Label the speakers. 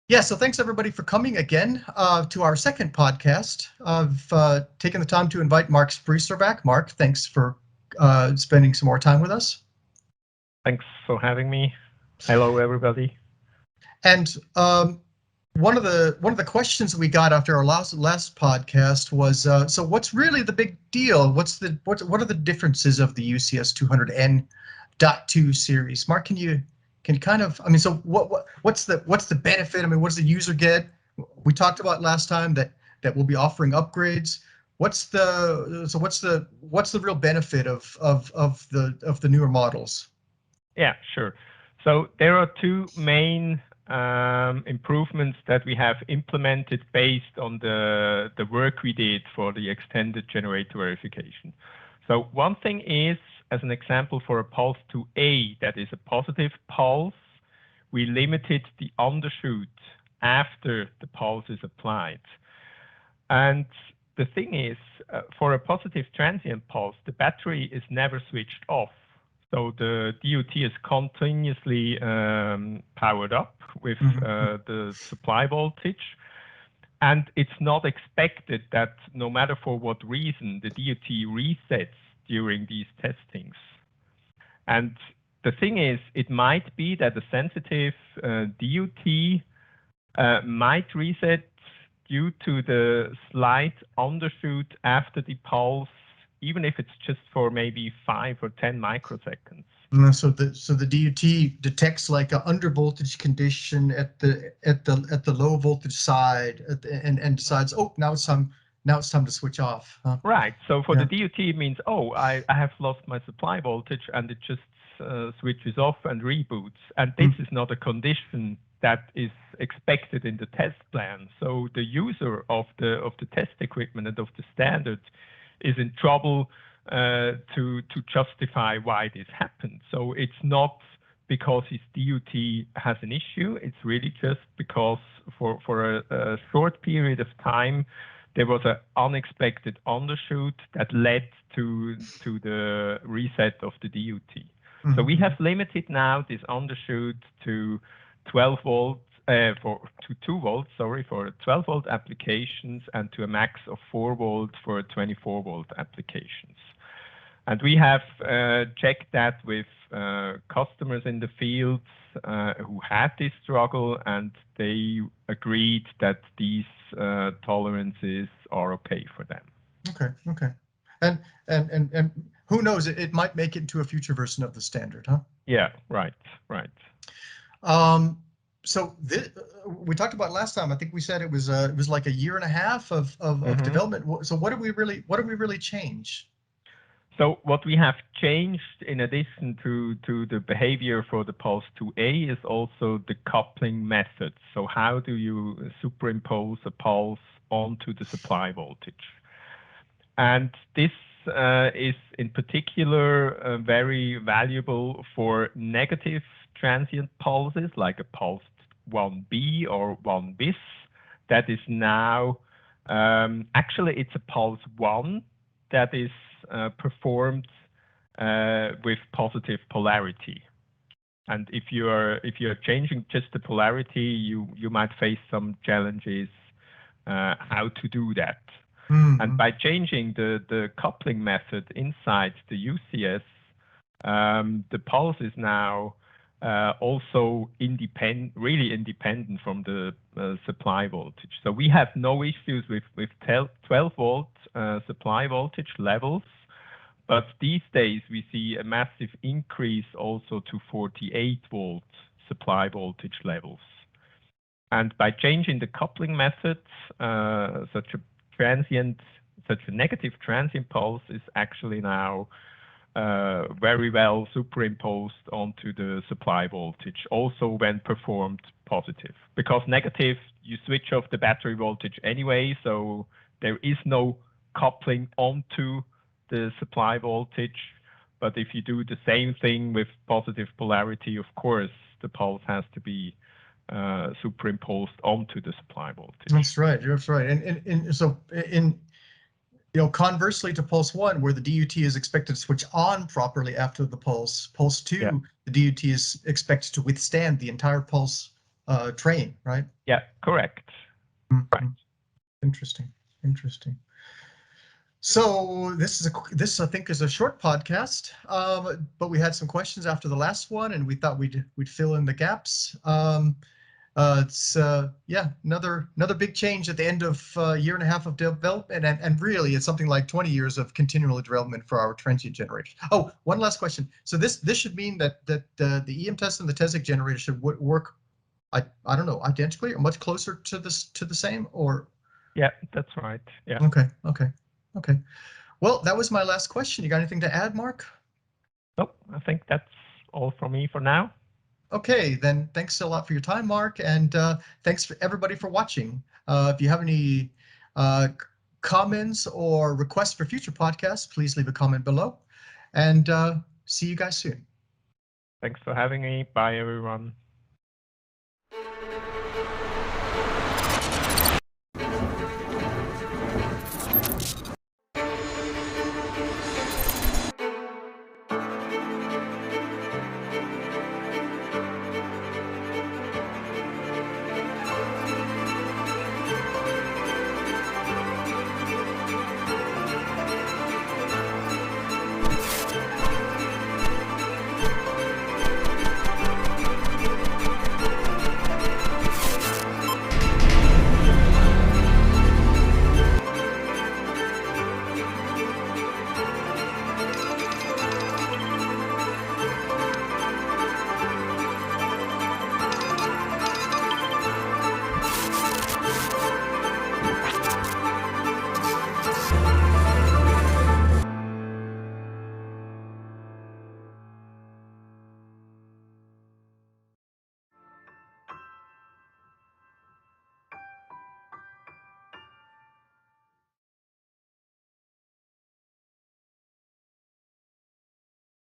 Speaker 1: Yeah, so thanks everybody for coming again to our second podcast. I've taken the time to invite Marc Spriessler back. Marc, thanks for spending some more time with us.
Speaker 2: Thanks for having me. Hello, everybody.
Speaker 1: And one of the questions we got after our last podcast was, so what's really the big deal? What are the differences of the UCS 200N.2 series? Marc, can you kind of, I mean, so what's the benefit? I mean, what does the user get? We talked about last time that we'll be offering upgrades. What's the real benefit of the newer models?
Speaker 2: Yeah, sure. So there are two main improvements that we have implemented based on the work we did for the extended generator verification. So one thing is, as an example, for a pulse 2A, that is a positive pulse, we limited the undershoot after the pulse is applied. And the thing is, for a positive transient pulse, the battery is never switched off. So the DUT is continuously powered up with the supply voltage. And it's not expected that no matter for what reason, the DUT resets during these testings. And the thing is, it might be that a sensitive DUT might reset due to the slight undershoot after the pulse, even if it's just for maybe 5 or 10 microseconds.
Speaker 1: So the DUT detects like an undervoltage condition at the low voltage side and decides, oh, now it's time to switch off. Huh?
Speaker 2: Right. So for the DUT, it means, oh, I have lost my supply voltage, and it just switches off and reboots. And this is not a condition that is expected in the test plan. So the user of the test equipment and of the standard is in trouble to justify why this happened. So it's not because his DUT has an issue. It's really just because for a short period of time, there was an unexpected undershoot that led to the reset of the DUT. So we have limited now this undershoot to 12 volts, to 2 volts, sorry, for 12 volt applications and to a max of 4 volts for 24 volt applications. And we have checked that with customers in the field who had this struggle, and they agreed that these tolerances are okay for them.
Speaker 1: Okay. And who knows? It might make it into a future version of the standard, huh?
Speaker 2: Yeah, right.
Speaker 1: So we talked about last time. I think we said it was like a year and a half of development. So what did we really change?
Speaker 2: So what we have changed, in addition to the behavior for the pulse 2A, is also the coupling method. So how do you superimpose a pulse onto the supply voltage? And this is in particular very valuable for negative transient pulses, like a pulse 1B or 1 bis. That is now, actually it's a pulse 1 that is performed with positive polarity. And if you are changing just the polarity, you might face some challenges how to do that. And by changing the coupling method inside the UCS, the pulse is now also really independent from the supply voltage. So we have no issues with 12 volt supply voltage levels, but these days we see a massive increase also to 48 volt supply voltage levels. And by changing the coupling methods, such a negative transient pulse is actually now very well superimposed onto the supply voltage, also when performed positive. Because negative, you switch off the battery voltage anyway, so there is no coupling onto the supply voltage. But if you do the same thing with positive polarity, of course, the pulse has to be superimposed onto the supply voltage.
Speaker 1: That's right. And so conversely to pulse 1, where the DUT is expected to switch on properly after the pulse 2, the DUT is expected to withstand the entire pulse train, right?
Speaker 2: Yeah, correct.
Speaker 1: Mm-hmm.
Speaker 2: Right.
Speaker 1: Interesting. So this I think is a short podcast, but we had some questions after the last one, and we thought we'd fill in the gaps. It's yeah, another big change at the end of a year and a half of development, and really it's something like 20 years of continual development for our transient generators. Oh, one last question. So this should mean that the EM test and the TESIC generator should work, I don't know, identically or much closer to the same, or?
Speaker 2: Yeah, that's right. Yeah.
Speaker 1: Okay. Well, that was my last question. You got anything to add, Mark?
Speaker 2: Nope, I think that's all from me for now.
Speaker 1: Okay, then thanks a lot for your time, Mark, and thanks for everybody for watching. If you have any comments or requests for future podcasts, please leave a comment below, and see you guys soon.
Speaker 2: Thanks for having me. Bye, everyone.